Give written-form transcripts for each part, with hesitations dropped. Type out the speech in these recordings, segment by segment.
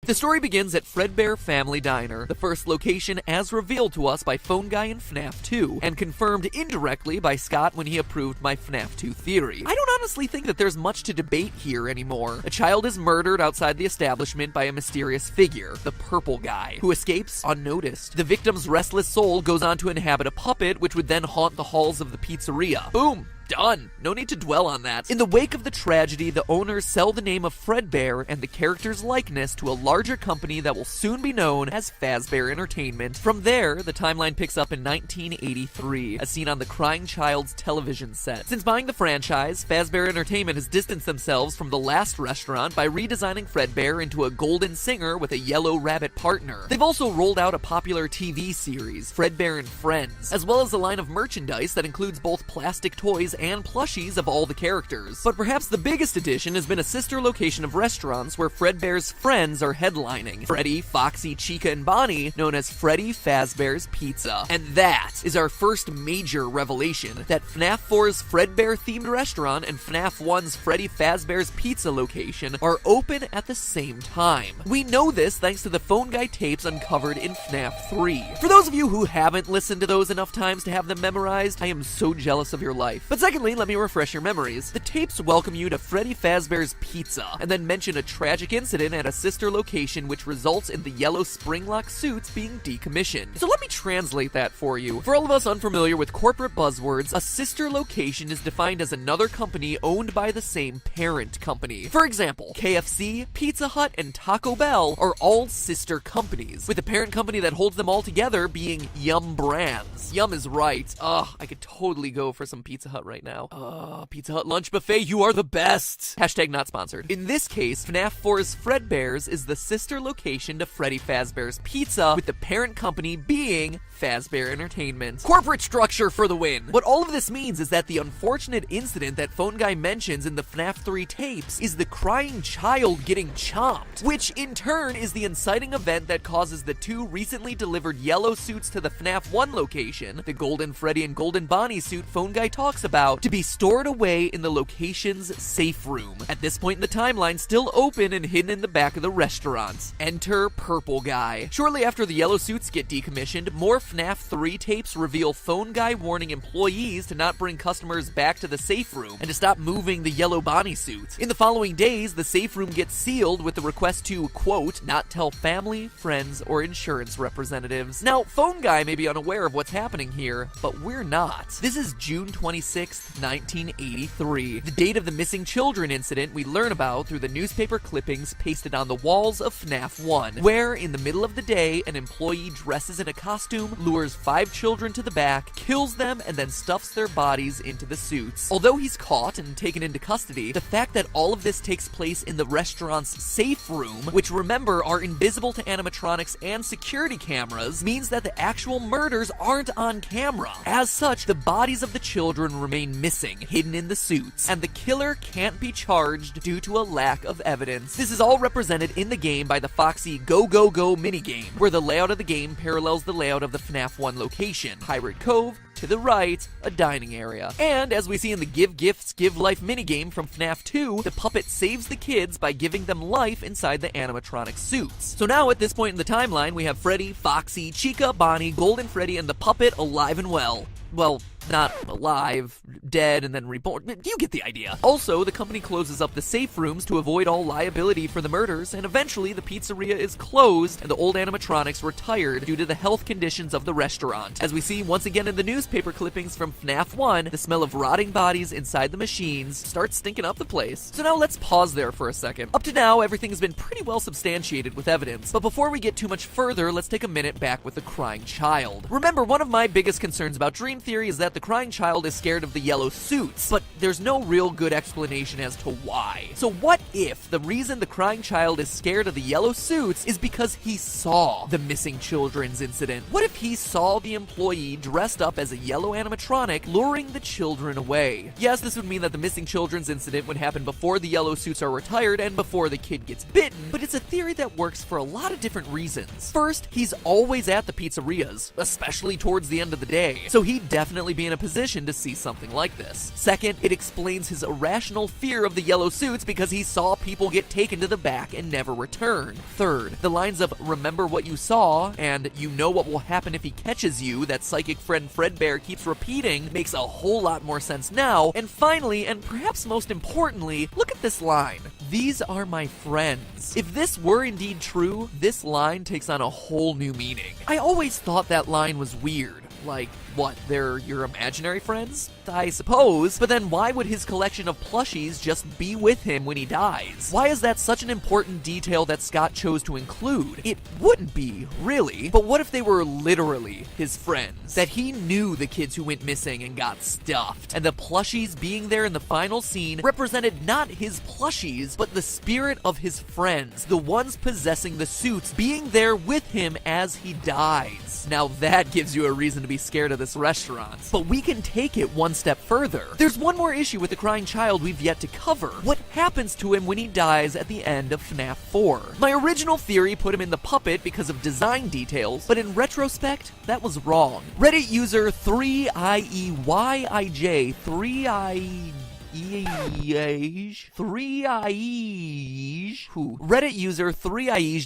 The story begins at Fredbear Family Diner, the first location as revealed to us by Phone Guy in FNAF 2, and confirmed indirectly by Scott when he approved my FNAF 2 theory. I don't honestly think that there's much to debate here anymore. A child is murdered outside the establishment by a mysterious figure, the Purple Guy, who escapes unnoticed. The victim's restless soul goes on to inhabit a puppet, which would then haunt the halls of the pizzeria. Boom! Done. No need to dwell on that. In the wake of the tragedy, the owners sell the name of Fredbear and the character's likeness to a larger company that will soon be known as Fazbear Entertainment. From there, the timeline picks up in 1983, as seen on the Crying Child's television set. Since buying the franchise, Fazbear Entertainment has distanced themselves from the last restaurant by redesigning Fredbear into a golden singer with a yellow rabbit partner. They've also rolled out a popular TV series, Fredbear and Friends, as well as a line of merchandise that includes both plastic toys and plushies of all the characters. But perhaps the biggest addition has been a sister location of restaurants where Fredbear's friends are headlining. Freddy, Foxy, Chica, and Bonnie, known as Freddy Fazbear's Pizza. And that is our first major revelation, that FNAF 4's Fredbear themed restaurant and FNAF 1's Freddy Fazbear's Pizza location are open at the same time. We know this thanks to the Phone Guy tapes uncovered in FNAF 3. For those of you who haven't listened to those enough times to have them memorized, I am so jealous of your life. But secondly, let me refresh your memories. The tapes welcome you to Freddy Fazbear's Pizza, and then mention a tragic incident at a sister location which results in the yellow spring-lock suits being decommissioned. So let me translate that for you. For all of us unfamiliar with corporate buzzwords, a sister location is defined as another company owned by the same parent company. For example, KFC, Pizza Hut, and Taco Bell are all sister companies, with the parent company that holds them all together being Yum Brands. Yum is right. Ugh, I could totally go for some Pizza Hut right now. Pizza Hut lunch buffet, you are the best! Hashtag not sponsored. In this case, FNAF 4's Fredbear's is the sister location to Freddy Fazbear's Pizza, with the parent company being Fazbear Entertainment. Corporate structure for the win! What all of this means is that the unfortunate incident that Phone Guy mentions in the FNAF 3 tapes is the crying child getting chomped, which in turn is the inciting event that causes the two recently delivered yellow suits to the FNAF 1 location, the Golden Freddy and Golden Bonnie suit Phone Guy talks about, to be stored away in the location's safe room. At this point in the timeline, still open and hidden in the back of the restaurant. Enter Purple Guy. Shortly after the yellow suits get decommissioned, more FNAF 3 tapes reveal Phone Guy warning employees to not bring customers back to the safe room and to stop moving the yellow Bonnie suit. In the following days, the safe room gets sealed with the request to, quote, not tell family, friends, or insurance representatives. Now, Phone Guy may be unaware of what's happening here, but we're not. This is June 26th, 1983, the date of the missing children incident we learn about through the newspaper clippings pasted on the walls of FNAF 1, where, in the middle of the day, an employee dresses in a costume, lures 5 children to the back, kills them, and then stuffs their bodies into the suits. Although he's caught and taken into custody, the fact that all of this takes place in the restaurant's safe room, which remember are invisible to animatronics and security cameras, means that the actual murders aren't on camera. As such, the bodies of the children remain missing, hidden in the suits, and the killer can't be charged due to a lack of evidence. This is all represented in the game by the Foxy Go Go Go minigame, where the layout of the game parallels the layout of the FNAF 1 location. Pirate Cove, to the right, a dining area. And as we see in the Give Gifts, Give Life minigame from FNAF 2, the puppet saves the kids by giving them life inside the animatronic suits. So now at this point in the timeline, we have Freddy, Foxy, Chica, Bonnie, Golden Freddy, and the puppet alive and well. Well, not alive, dead, and then reborn. You get the idea. Also, the company closes up the safe rooms to avoid all liability for the murders, and eventually the pizzeria is closed and the old animatronics retired due to the health conditions of the restaurant. As we see once again in the newspaper clippings from FNAF 1, the smell of rotting bodies inside the machines starts stinking up the place. So now let's pause there for a second. Up to now, everything has been pretty well substantiated with evidence, but before we get too much further, let's take a minute back with the crying child. Remember, one of my biggest concerns about Dream Theory is that the crying child is scared of the yellow suits, but there's no real good explanation as to why. So what if the reason the crying child is scared of the yellow suits is because he saw the missing children's incident? What if he saw the employee dressed up as a yellow animatronic luring the children away? Yes, this would mean that the missing children's incident would happen before the yellow suits are retired and before the kid gets bitten, but it's a theory that works for a lot of different reasons. First, he's always at the pizzerias, especially towards the end of the day, so he'd definitely be in a position to see something like this. Second, it explains his irrational fear of the yellow suits because he saw people get taken to the back and never return. Third, the lines of "remember what you saw" and "you know what will happen if he catches you" that psychic friend Fredbear keeps repeating makes a whole lot more sense now. And finally, and perhaps most importantly, look at this line. "These are my friends." If this were indeed true, this line takes on a whole new meaning. I always thought that line was weird. Like, what, they're your imaginary friends? I suppose, but then why would his collection of plushies just be with him when he dies? Why is that such an important detail that Scott chose to include? It wouldn't be, really, but what if they were literally his friends? That he knew the kids who went missing and got stuffed, and the plushies being there in the final scene represented not his plushies, but the spirit of his friends, the ones possessing the suits, being there with him as he dies. Now that gives you a reason to be scared of this restaurant. But we can take it one step further. There's one more issue with the crying child we've yet to cover. What happens to him when he dies at the end of FNAF 4? My original theory put him in the puppet because of design details, but in retrospect, that was wrong. Reddit user 3IEYIJ 3IEJ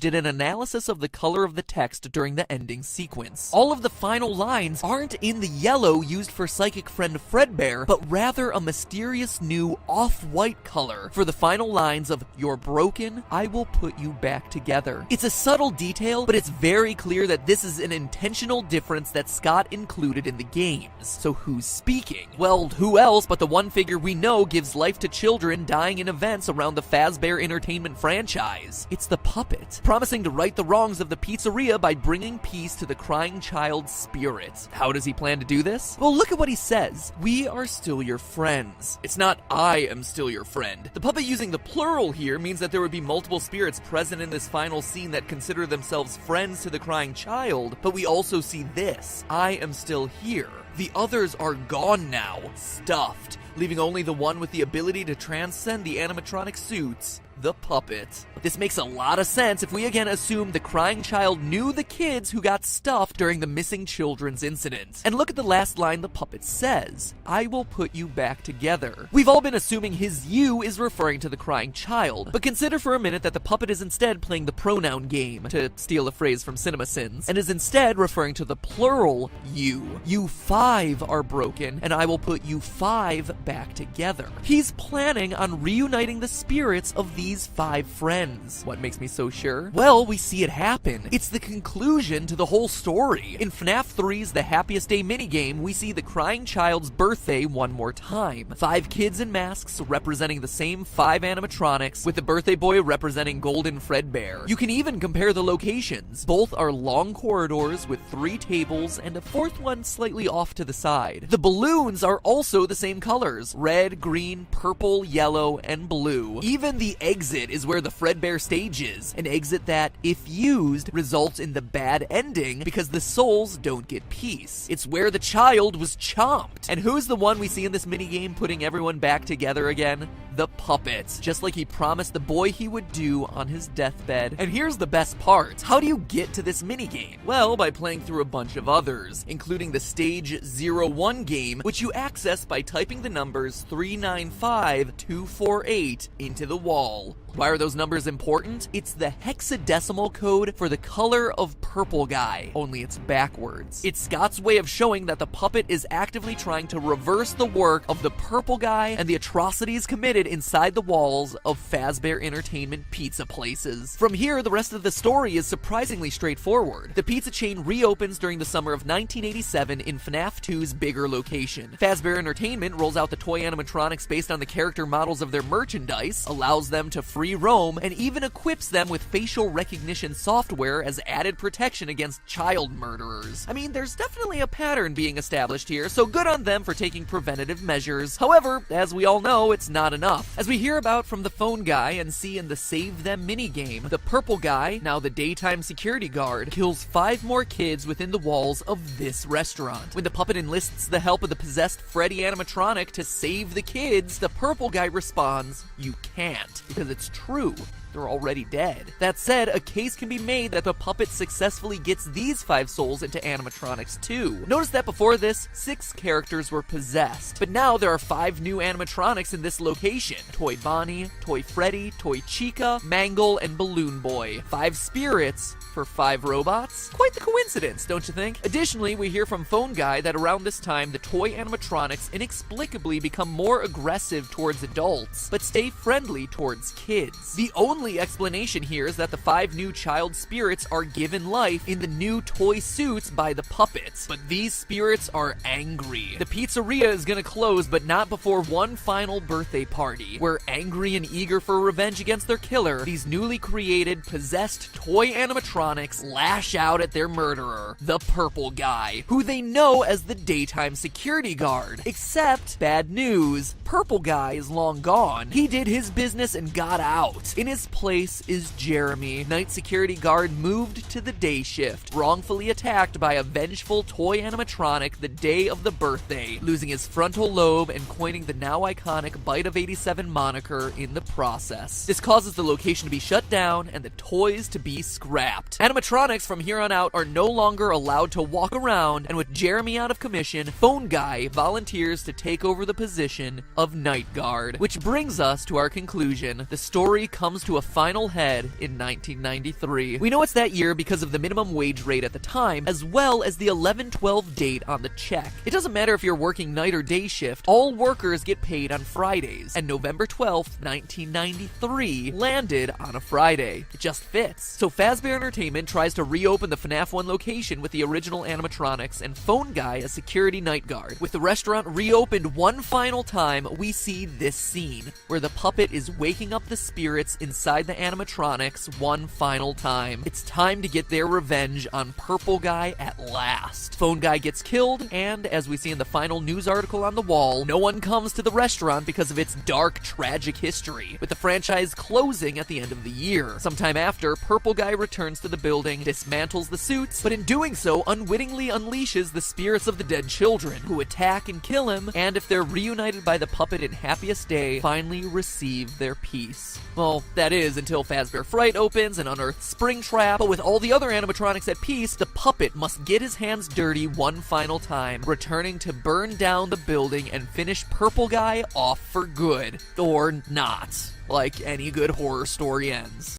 did an analysis of the color of the text during the ending sequence. All of the final lines aren't in the yellow used for psychic friend Fredbear, but rather a mysterious new off-white color for the final lines of "You're broken, I will put you back together." It's a subtle detail, but it's very clear that this is an intentional difference that Scott included in the games. So who's speaking? Well, who else but the one figure we know gives life to children dying in events around the Fazbear Entertainment franchise. It's the puppet, promising to right the wrongs of the pizzeria by bringing peace to the crying child's spirit. How does he plan to do this? Well, look at what he says. "We are still your friends." It's not "I am still your friend." The puppet using the plural here means that there would be multiple spirits present in this final scene that consider themselves friends to the crying child, but we also see this: "I am still here." The others are gone now, stuffed, leaving only the one with the ability to transcend the animatronic suits, the puppet. This makes a lot of sense if we again assume the crying child knew the kids who got stuffed during the missing children's incident. And look at the last line the puppet says: "I will put you back together." We've all been assuming his "you" is referring to the crying child, but consider for a minute that the puppet is instead playing the pronoun game, to steal a phrase from CinemaSins, and is instead referring to the plural "you." "You 5 are broken, and I will put you 5 back together." He's planning on reuniting the spirits of these 5 friends. What makes me so sure? Well, we see it happen. It's the conclusion to the whole story. In FNAF 3's The Happiest Day minigame, we see the crying child's birthday one more time. 5 kids in masks representing the same 5 animatronics, with the birthday boy representing Golden Fredbear. You can even compare the locations. Both are long corridors with 3 tables and a 4th one slightly off to the side. The balloons are also the same colors: red, green, purple, yellow, and blue. Even the exit is where the Fredbear stage is, an exit that, if used, results in the bad ending because the souls don't get peace. It's where the child was chomped. And who's the one we see in this minigame putting everyone back together again? The puppet, just like he promised the boy he would do on his deathbed. And here's the best part. How do you get to this minigame? Well, by playing through a bunch of others, including the Stage 01 game, which you access by typing the numbers 395248 into the wall. Why are those numbers important? It's the hexadecimal code for the color of purple guy, only it's backwards. It's Scott's way of showing that the puppet is actively trying to reverse the work of the purple guy and the atrocities committed inside the walls of Fazbear Entertainment pizza places. From here, the rest of the story is surprisingly straightforward. The pizza chain reopens during the summer of 1987 in FNAF 2's bigger location. Fazbear Entertainment rolls out the toy animatronics based on the character models of their merchandise, allows them to free roam, and even equips them with facial recognition software as added protection against child murderers. I mean, there's definitely a pattern being established here, so good on them for taking preventative measures. However, as we all know, it's not enough. As we hear about from the phone guy and see in the Save Them minigame, the purple guy, now the daytime security guard, kills 5 more kids within the walls of this restaurant. When the puppet enlists the help of the possessed Freddy animatronic to save the kids, the purple guy responds, "You can't," because it's true. they're already dead. That said, a case can be made that the puppet successfully gets these 5 souls into animatronics too. Notice that before this, 6 characters were possessed, but now there are 5 new animatronics in this location. Toy Bonnie, Toy Freddy, Toy Chica, Mangle, and Balloon Boy. 5 spirits for 5 robots? Quite the coincidence, don't you think? Additionally, we hear from Phone Guy that around this time, the toy animatronics inexplicably become more aggressive towards adults, but stay friendly towards kids. The only explanation here is that the 5 new child spirits are given life in the new toy suits by the puppets, but these spirits are angry. The pizzeria is gonna close, but not before one final birthday party, where angry and eager for revenge against their killer, these newly created, possessed toy animatronics lash out at their murderer, the Purple Guy, who they know as the daytime security guard. Except, bad news, Purple Guy is long gone. He did his business and got out. In his place is Jeremy, night security guard moved to the day shift, wrongfully attacked by a vengeful toy animatronic the day of the birthday, losing his frontal lobe and coining the now iconic Bite of 87 moniker in the process. This causes the location to be shut down and the toys to be scrapped. Animatronics from here on out are no longer allowed to walk around, and with Jeremy out of commission, Phone Guy volunteers to take over the position of Night Guard. Which brings us to our conclusion. The story comes to a final head in 1993. We know it's that year because of the minimum wage rate at the time, as well as the 11/12 date on the check. It doesn't matter if you're working night or day shift, all workers get paid on Fridays, and November 12th, 1993 landed on a Friday. It just fits. So Fazbear Entertainment tries to reopen the FNAF 1 location with the original animatronics and Phone Guy as security night guard. With the restaurant reopened one final time, we see this scene, where the puppet is waking up the spirits inside the animatronics one final time. It's time to get their revenge on Purple Guy at last. Phone Guy gets killed, and as we see in the final news article on the wall, no one comes to the restaurant because of its dark, tragic history, with the franchise closing at the end of the year. Sometime after, Purple Guy returns to the building, dismantles the suits, but in doing so, unwittingly unleashes the spirits of the dead children, who attack and kill him, and if they're reunited by the puppet in Happiest Day, finally receive their peace. Well, that is until Fazbear Fright opens and unearths Springtrap, but with all the other animatronics at peace, the puppet must get his hands dirty one final time, returning to burn down the building and finish Purple Guy off for good. Or not, like any good horror story ends.